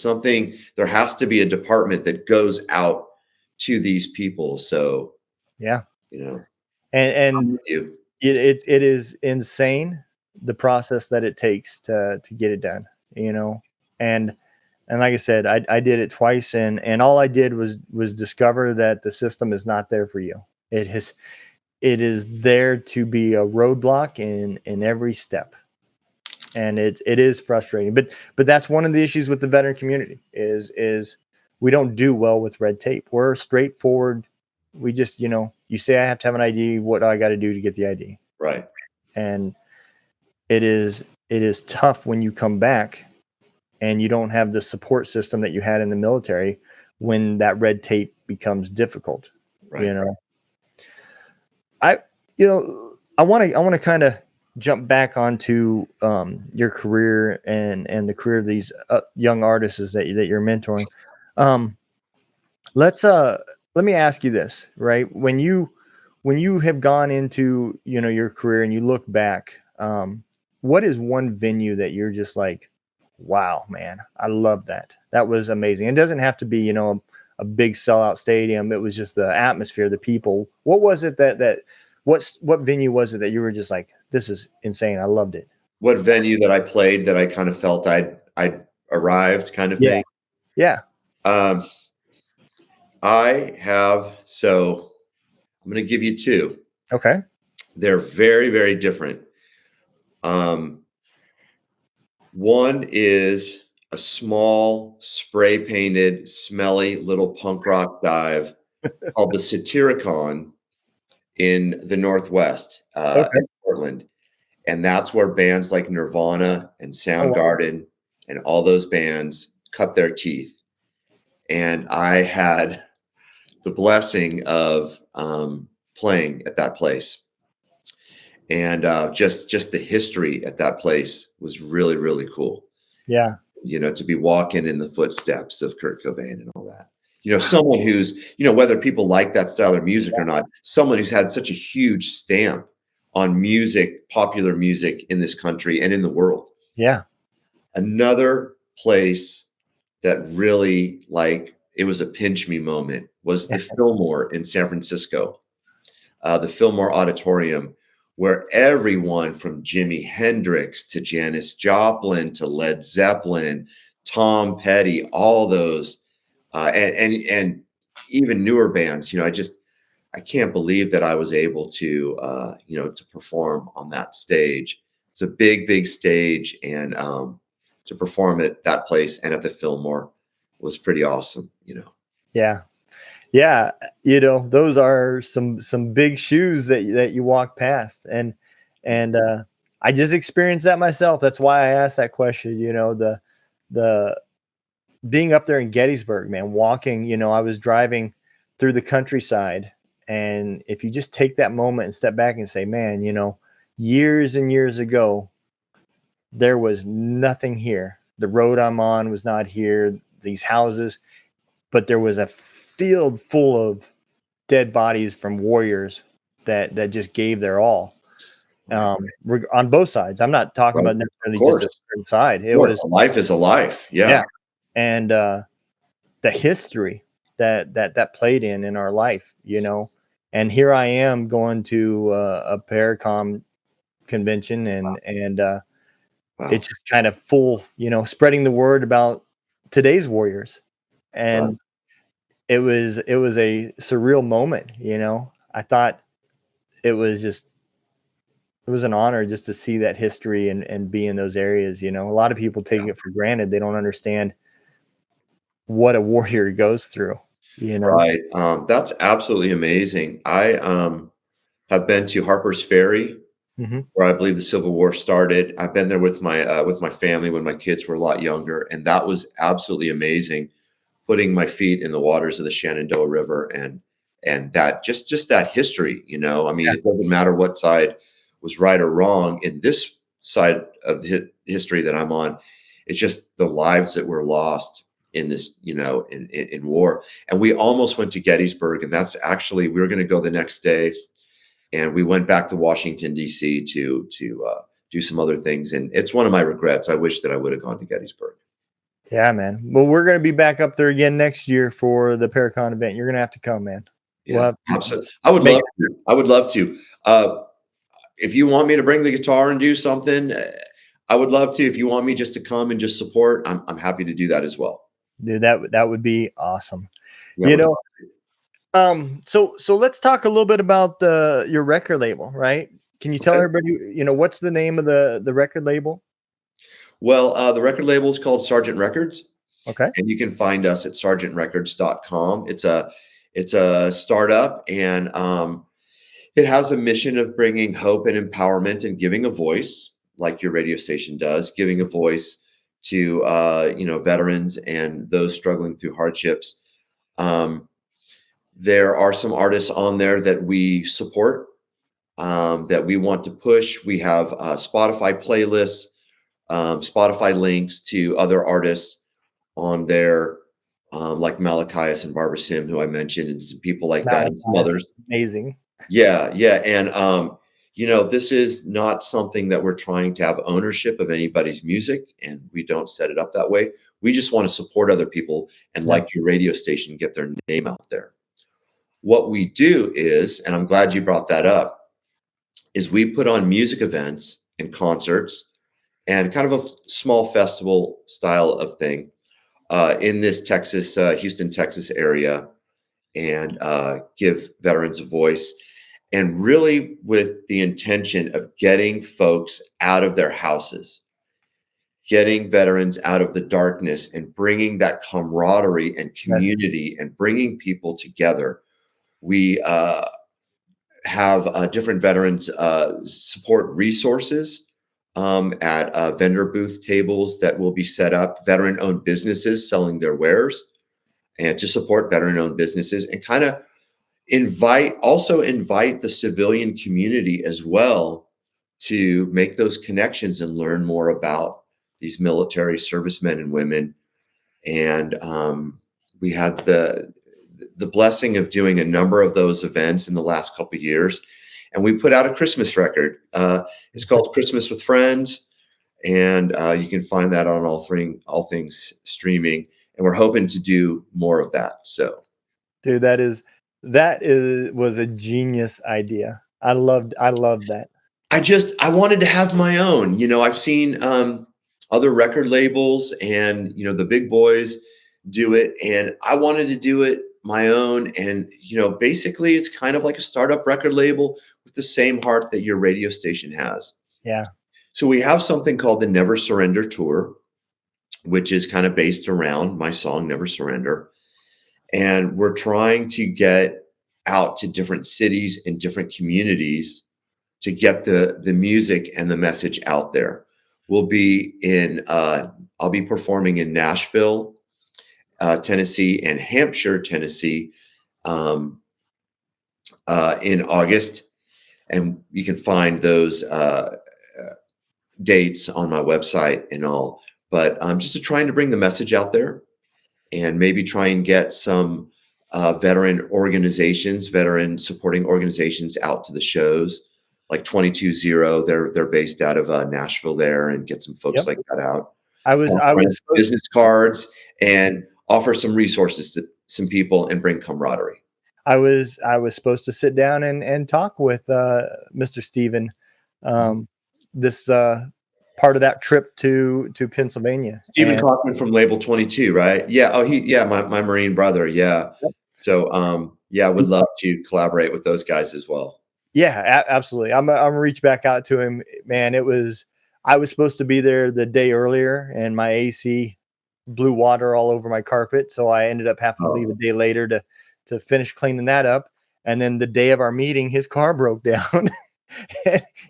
there has to be a department that goes out to these people. So, and it is insane, the process that it takes to get it done, and like I said, I did it twice, and all I did was discover that the system is not there for you. It is there to be a roadblock in every step. and it is frustrating. But that's one of the issues with the veteran community is we don't do well with red tape. We're straightforward. We just, you say I have to have an ID. What do I got to do to get the ID? Right. And it is tough when you come back and you don't have the support system that you had in the military when that red tape becomes difficult. Right. I want to kind of jump back onto your career and the career of these young artists that you're mentoring. Let me ask you this, right? When you have gone into, your career and you look back, what is one venue that you're just like, wow, man, I love that. That was amazing. It doesn't have to be, a big sellout stadium. It was just the atmosphere, the people. What was it what venue was it that you were just like, this is insane, I loved it? What venue that I played that I kind of felt I'd arrived kind of thing? Yeah. I'm going to give you two. Okay. They're very, very different. One is a small, spray painted, smelly little punk rock dive called the Satyricon in the Northwest, in Portland. And that's where bands like Nirvana and Soundgarden and all those bands cut their teeth. And I had the blessing of playing at that place. And just the history at that place was really, really cool. Yeah. To be walking in the footsteps of Kurt Cobain and all that. Someone who's, whether people like that style of music or not, someone who's had such a huge stamp on music, popular music in this country and in the world. Yeah. Another place that really, it was a pinch me moment was the Fillmore in San Francisco, the Fillmore Auditorium, where everyone from Jimi Hendrix to Janis Joplin to Led Zeppelin, Tom Petty, all those, and even newer bands, I can't believe that I was able to, to perform on that stage. It's a big, big stage, and to perform at that place and at the Fillmore was pretty awesome. Yeah. Yeah. Those are some big shoes that you walk past, and I just experienced that myself. That's why I asked that question. The being up there in Gettysburg, man, walking. I was driving through the countryside. And if you just take that moment and step back and say, man, years and years ago, there was nothing here. The road I'm on was not here, these houses, but there was a field full of dead bodies from warriors that just gave their all, on both sides. I'm not talking about necessarily just a certain side. It was life is a life. Yeah. And the history that played in our life, and here I am going to a Paracom convention, and it's just kind of full, spreading the word about today's warriors. And it was a surreal moment. I thought it was an honor just to see that history and be in those areas. A lot of people take it for granted. They don't understand what a warrior goes through. Right. That's absolutely amazing. I have been to Harper's Ferry, where I believe the Civil War started. I've been there with my family when my kids were a lot younger, and that was absolutely amazing. Putting my feet in the waters of the Shenandoah River and that just that history. It doesn't matter what side was right or wrong in this side of the history that I'm on. It's just the lives that were lost in this, in war. And we almost went to Gettysburg, and that's actually, we were going to go the next day, and we went back to Washington, D.C. to do some other things. And it's one of my regrets. I wish that I would have gone to Gettysburg. Yeah, man. Well, we're going to be back up there again next year for the Paracon event. You're going to have to come, man. Yeah, absolutely. I would love to. If you want me to bring the guitar and do something, I would love to. If you want me just to come and just support, I'm happy to do that as well. Dude, that would be awesome. So let's talk a little bit about your record label, right? Can you tell everybody, what's the name of the record label? Well, the record label is called Sergeant Records, Okay. and you can find us at sergeantrecords.com. It's a startup, and it has a mission of bringing hope and empowerment and giving a voice, like your radio station does, giving a voice to veterans and those struggling through hardships. Um, there are some artists on there that we support, that we want to push. We have Spotify playlists, Spotify links to other artists on there, like Malachias and Barbara Sim, who I mentioned, and some people like that, and some Malachi, others. amazing. Yeah, yeah, and this is not something that we're trying to have ownership of anybody's music, and we don't set it up that way. We just want to support other people and, Yeah. like your radio station, get their name out there. What we do is, and I'm glad you brought that up, is we put on music events and concerts and kind of a small festival style of thing in this Houston, Texas area, and give veterans a voice. And really with the intention of getting folks out of their houses, getting veterans out of the darkness, and bringing that camaraderie and community and bringing people together. We have different veterans support resources at vendor booth tables that will be set up, veteran-owned businesses selling their wares, and to support veteran-owned businesses, and kind of invite the civilian community as well to make those connections and learn more about these military servicemen and women. And we had the blessing of doing a number of those events in the last couple of years, and we put out a Christmas record. It's called Christmas with Friends, and you can find that on all things streaming. And we're hoping to do more of that. So, Dude, was a genius idea. I loved that. I wanted to have my own. I've seen other record labels and the big boys do it, and I wanted to do it my own. And basically, it's kind of like a startup record label with the same heart that your radio station has. Yeah. So we have something called the Never Surrender Tour, which is kind of based around my song Never Surrender. And we're trying to get out to different cities and different communities to get the music and the message out there. I'll be performing in Nashville, Tennessee, and Hampshire, Tennessee, in August. And you can find those dates on my website and all. But just trying to bring the message out there, and maybe try and get some veteran supporting organizations out to the shows, like 22-0. They're based out of Nashville there, and get some folks like that out. I was Business cards and offer some resources to some people and bring camaraderie. I was supposed to sit down and talk with Mr. Steven, this part of that trip to Pennsylvania. Stephen Kaufman from Label 22, right? Yeah. Oh, my Marine brother. Yeah. Yep. So, I would love to collaborate with those guys as well. Yeah, absolutely. I'm gonna reach back out to him, man. I was supposed to be there the day earlier, and my AC blew water all over my carpet, so I ended up having to leave a day later to finish cleaning that up. And then the day of our meeting, his car broke down.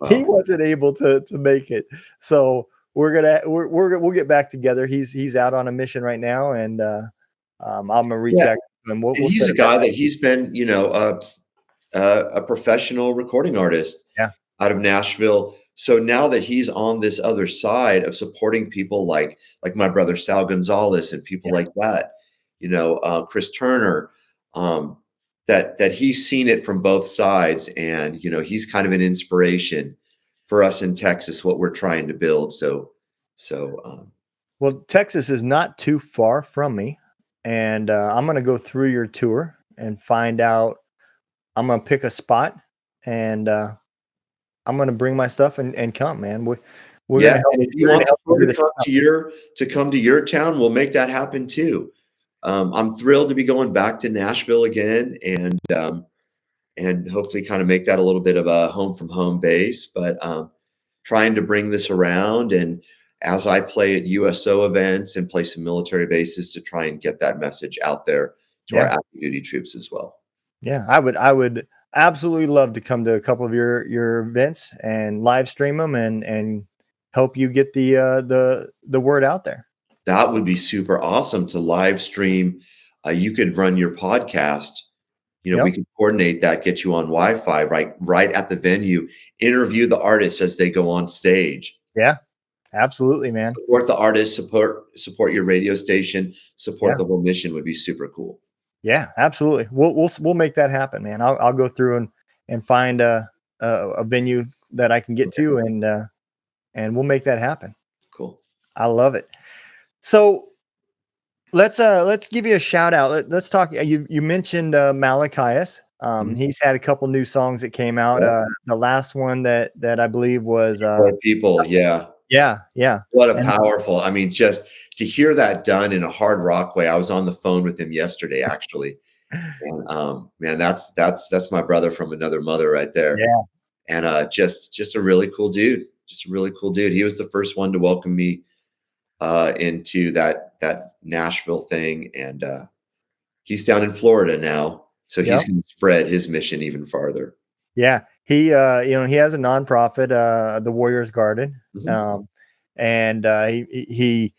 He wasn't able to make it. So we'll get back together. He's out on a mission right now, and I'm gonna reach back to him. He's a guy that he's been, a professional recording artist out of Nashville. So now that he's on this other side of supporting people like my brother Sal Gonzalez and people like that, Chris Turner, that he's seen it from both sides, and he's kind of an inspiration for us in Texas, what we're trying to build. Well, Texas is not too far from me, and I'm going to go through your tour and find out. I'm going to pick a spot, and I'm going to bring my stuff and come, man. We're going to help. And if you want to come to your town, we'll make that happen too. I'm thrilled to be going back to Nashville again, and hopefully kind of make that a little bit of a home from home base, but trying to bring this around. And as I play at USO events and play some military bases to try and get that message out there to our Yeah. active duty troops as well. Yeah. I would absolutely love to come to a couple of your events and live stream them and help you get the word out there. That would be super awesome to live stream. You could run your podcast. We Yep. could coordinate that, get you on Wi-Fi right at the venue, interview the artists as they go on stage. Yeah. Absolutely, man. Support the artists, support your radio station, support Yeah. the whole mission would be super cool. Yeah, absolutely. We'll make that happen, man. I'll go through and find a venue that I can get to and we'll make that happen. Cool. I love it. So let's give you a shout out. Let's talk. You mentioned Malachias. Mhm. He's had a couple new songs that came out. Yeah. The last one that I believe was For people, yeah. yeah. What a And powerful, I mean, just to hear that done in a hard rock way. I was on the phone with him yesterday, actually. And man, that's my brother from another mother right there. yeah, And just a really cool dude. Just a really cool dude. He was the first one to welcome me into that Nashville thing. And he's down in Florida now. So yeah, he's going to spread his mission even farther. yeah. He he has a nonprofit, the Warriors Garden, Mhm. and he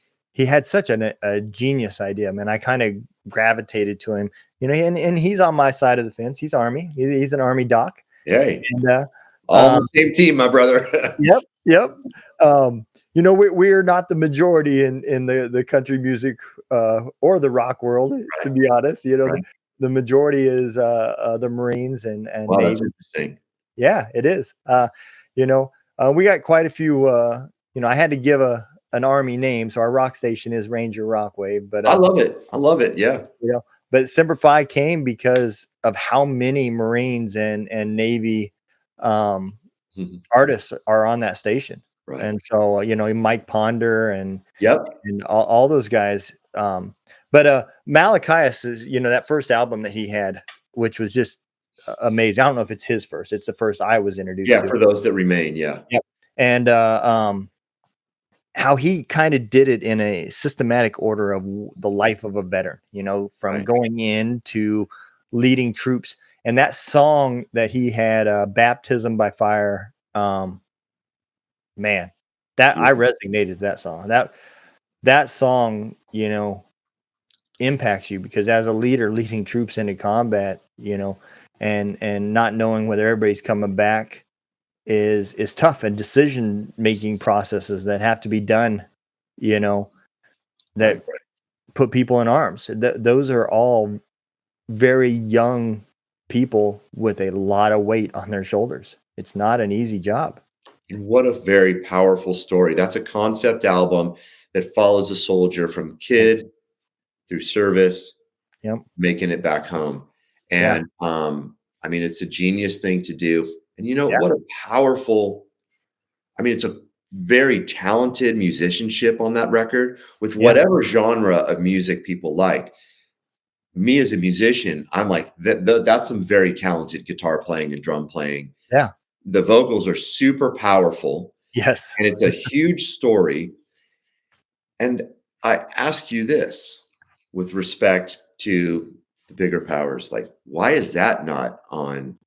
had such a genius idea, man. I kind of gravitated to him, and he's on my side of the fence. He's Army. He's an Army doc, Hey, and all on the same team, my brother. yep, yep. We're not the majority in the country music or the rock world, to be honest. Right. The majority is the Marines and Wow, that's Navy. interesting. Yeah, it is. We got quite a few. I had to give an Army name, so our rock station is Ranger Rockway. But I love it. I love it. Yeah. but Semper Fi came because of how many Marines and Navy Mhm. artists are on that station. Right. And so, Mike Ponder and Yep. all those guys. But Malachias is, that first album that he had, which was just amazing. I don't know if it's his first. It's the first I was introduced Yeah, to. for those that remain, yeah. Yep. And how he kind of did it in a systematic order of the life of a veteran, from Right. going in to leading troops. And that song that he had, Baptism by Fire, man, that I Yeah. resonated to that song. That song, impacts you because as a leader leading troops into combat, and not knowing whether everybody's coming back is tough, and decision making processes that have to be done, Right. that put people in arms. Those are all very young people with a lot of weight on their shoulders. It's not an easy job. And what a very powerful story. That's a concept album that follows a soldier from kid through service, Yep. making it back home. Yeah. And I mean, it's a genius thing to do. And Yeah. what a powerful, I mean, it's a very talented musicianship on that record with Yeah. whatever genre of music people like. Me as a musician, I'm like, that's some very talented guitar playing and drum playing. Yeah. The vocals are super powerful Yes. and it's a huge story. And I ask you this with respect to the bigger powers, like, why is that not on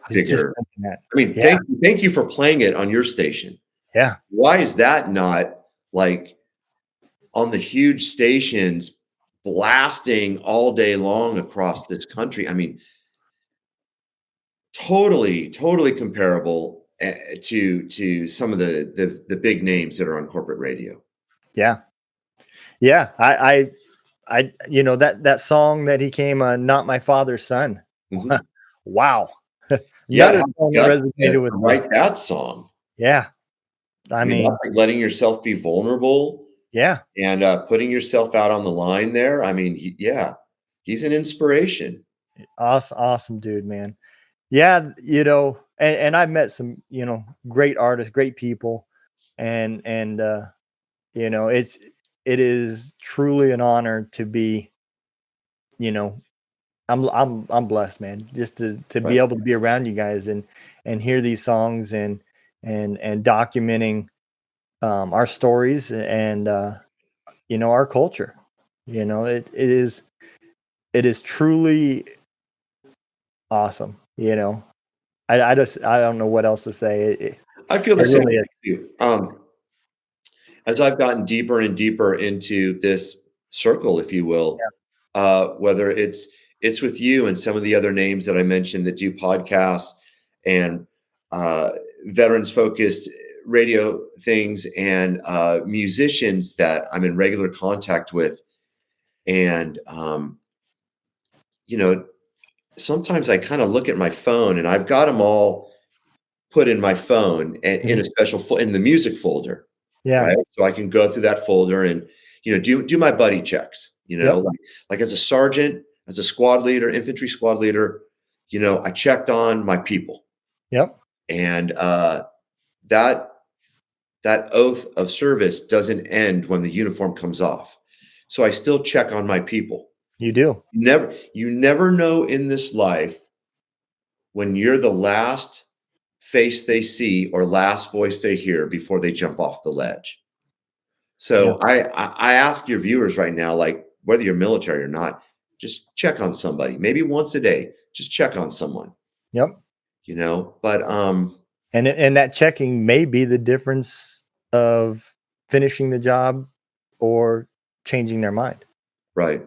I was just bigger? thinking that. I mean, Yeah. thank you for playing it on your station. Yeah. Why is that not like on the huge stations blasting all day long across this country? I mean, totally comparable to some of the big names that are on corporate radio. Yeah. Yeah. That song that he came on, Not My Father's Son. Mhm. Wow. Yeah, Another how song that gutsy resonated with to me. write that song. Yeah. I I mean, mean, that's like letting yourself be vulnerable yeah. and putting yourself out on the line there. I mean, he's an inspiration. Awesome dude, man. Yeah, and I've met some, great artists, great people, and it is truly an honor to be, you know, I'm blessed, man, just to be Right. able to be around you guys and hear these songs and documenting, our stories and our culture. It is truly awesome. I don't know what else to say. I feel It the same really is. way too. As I've gotten deeper and deeper into this circle, if you will, whether it's with you and some of the other names that I mentioned that do podcasts and uh, veterans focused radio things and musicians that I'm in regular contact with, and you know, sometimes I kind of look at my phone and I've got them all put in my phone and in Mhm. a special in the music folder, Yeah. right? So I can go through that folder and do my buddy checks. Yep. Like as a sergeant, as a squad leader, infantry squad leader, I checked on my people, Yep. and that that oath of service doesn't end when the uniform comes off. So I still check on my people. You do. You never know in this life when you're the last face they see or last voice they hear before they jump off the ledge. Yeah. So I ask your viewers right now, like whether you're military or not, just check on somebody, maybe once a day, just check on someone, Yep. but And that checking may be the difference of finishing the job or changing their mind. right,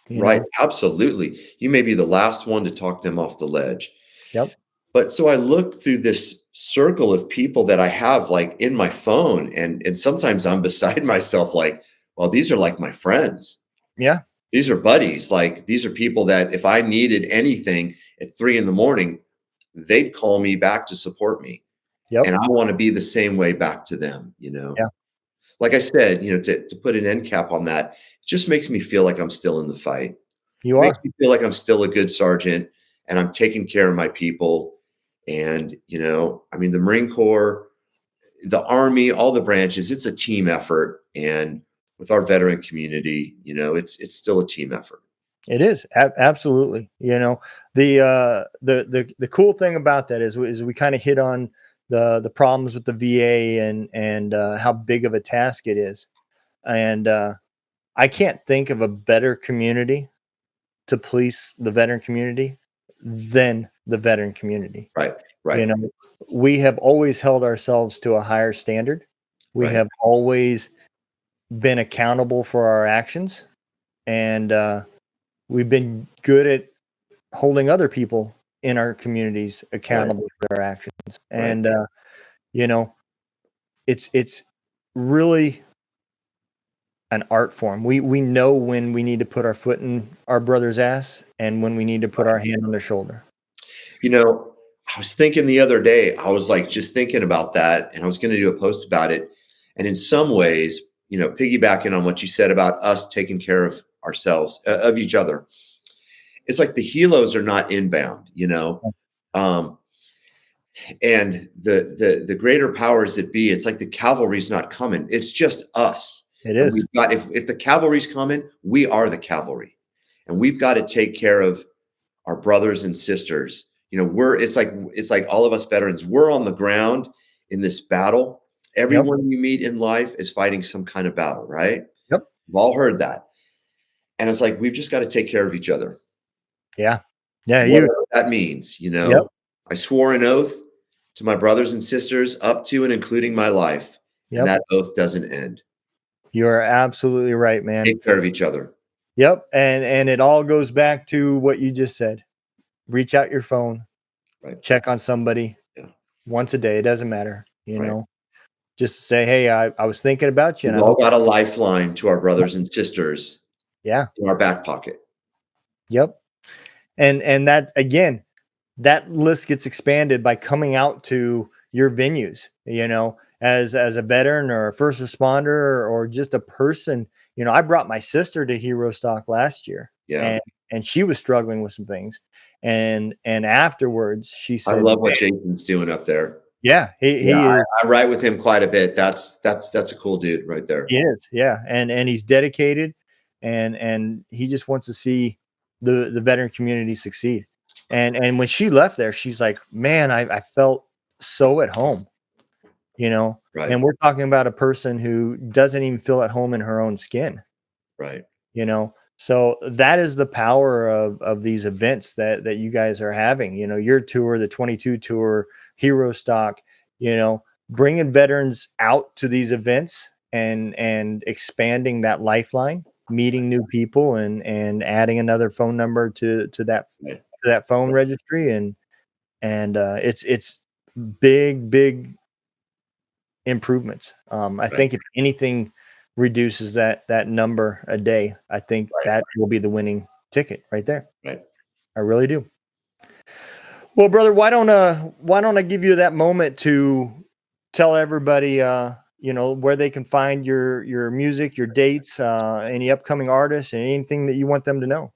You right, know. absolutely. You may be the last one to talk them off the ledge. Yep. But so I look through this circle of people that I have like in my phone, and sometimes I'm beside myself, like, well, these are like my friends. Yeah. These are buddies. Like these are people that if I needed anything at 3 a.m, they'd call me back to support me. Yep. And I want to be the same way back to them, Yeah. Like I said, to put an end cap on that, it just makes me feel like I'm still in the fight. You Makes are. me feel like I'm still a good sergeant and I'm taking care of my people. And, I mean, the Marine Corps, the Army, all the branches, it's a team effort. And with our veteran community, it's still a team effort. It is absolutely. The cool thing about that is we kind of hit on the problems with the VA and how big of a task it is. And I can't think of a better community to police the veteran community than the veteran community. Right. You Right. know, we have always held ourselves to a higher standard. We Right. have always been accountable for our actions, and we've been good at holding other people in our communities Right. accountable for their actions. Right. And you know, it's really an art form. We know when we need to put our foot in our brother's ass and when we need to put our hand on their shoulder. I was thinking the other day, I was like just thinking about that, and I was going to do a post about it. And in some ways, piggybacking on what you said about us taking care of ourselves, of each other, it's like the helos are not inbound. Um, and the greater powers that be, it's like the cavalry's not coming. It's just us. It And is. we've got, if the cavalry's coming, we are the cavalry. And we've got to take care of our brothers and sisters. It's like all of us veterans, we're on the ground in this battle. Yep. Everyone you meet in life is fighting some kind of battle, right? Yep. We've all heard that. And it's like we've just got to take care of each other. Yeah. Yeah. Whatever that means, Yep. I swore an oath to my brothers and sisters up to and including my life. Yep. And that oath doesn't end. You are absolutely right, man. Take care of each other. Yep. And it all goes back to what you just said. Reach out your phone, Right. check on somebody once a day. It doesn't matter, just say, hey, I was thinking about you. We've And all got a lifeline to our brothers and sisters in our back pocket. Yep. And that, again, that list gets expanded by coming out to your venues, as a veteran or a first responder or just a person. I brought my sister to Hero Stock last year. Yeah. And she was struggling with some things. And afterwards she I said, love what Jason's doing up there. yeah, he is. I write with him quite a bit. That's a cool dude right there. He is. Yeah. And he's dedicated and he just wants to see the veteran community succeed. And when she left there, she's like, man, I felt so at home. you know, Right. and we're talking about a person who doesn't even feel at home in her own skin, Right. you know. So that is the power of these events that you guys are having. You know, your tour, the 22 tour, Hero Stock, you know, bringing veterans out to these events and expanding that lifeline, meeting new people, and adding another phone number to Right. that phone registry, and it's big improvements. I Right. think if anything reduces that number a day, I think Right. that will be the winning ticket right there. Right. I really do. Well, brother, why don't I give you that moment to tell everybody you know, where they can find your music, your dates, any upcoming artists, and anything that you want them to know.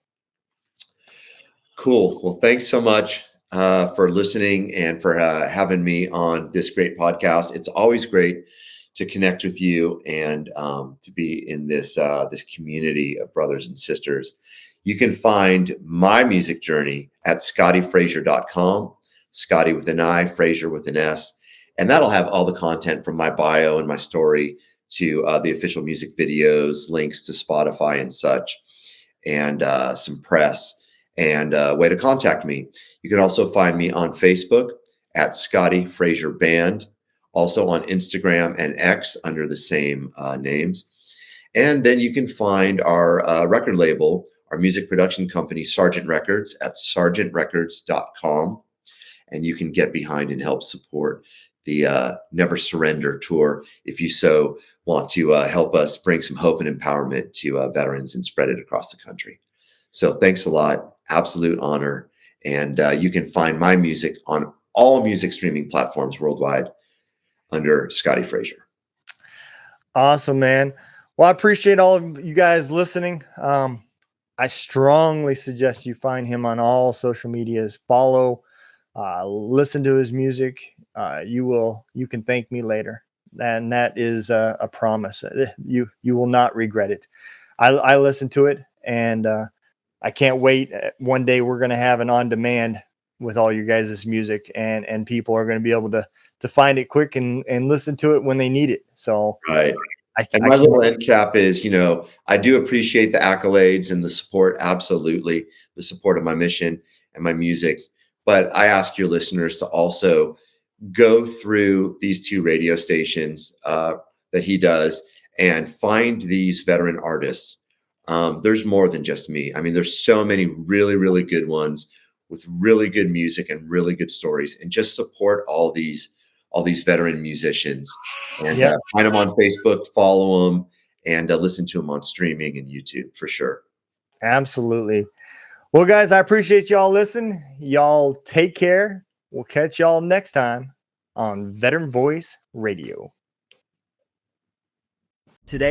Cool. Well, thanks so much for listening and for having me on this great podcast. It's always great to connect with you and to be in this community of brothers and sisters. You can find my music journey at scottyfraser.com, Scotty with an I, Fraser with an S. And that'll have all the content from my bio and my story to the official music videos, links to Spotify and such, and some press and a way to contact me. You can also find me on Facebook at Scotty Fraser Band, also on Instagram and X under the same names. And then you can find our record label, our music production company, Sargent Records, at sargentrecords.com. And you can get behind and help support the Never Surrender tour if you so want to help us bring some hope and empowerment to veterans and spread it across the country. So thanks a lot. Absolute honor. And you can find my music on all music streaming platforms worldwide under Scotty Fraser. Awesome, man. Well, I appreciate all of you guys listening. I strongly suggest you find him on all social medias. Follow, listen to his music. You can thank me later, and that is a promise. You will not regret it. I listen to it, and I can't wait. One day we're going to have an on demand with all you guys' music, and people are going to be able to find it quick and listen to it when they need it. So Right. And I my can't. little end cap is, I do appreciate the accolades and the support. Absolutely. The support of my mission and my music. But I ask your listeners to also go through these two radio stations that he does and find these veteran artists. There's more than just me. I mean, there's so many really, really good ones with really good music and really good stories, and just support all these veteran musicians and Yep, find them on Facebook, follow them, and listen to them on streaming and YouTube for sure. absolutely. Well, guys, I appreciate y'all listening. Y'all take care. We'll catch y'all next time on Veteran Voice Radio.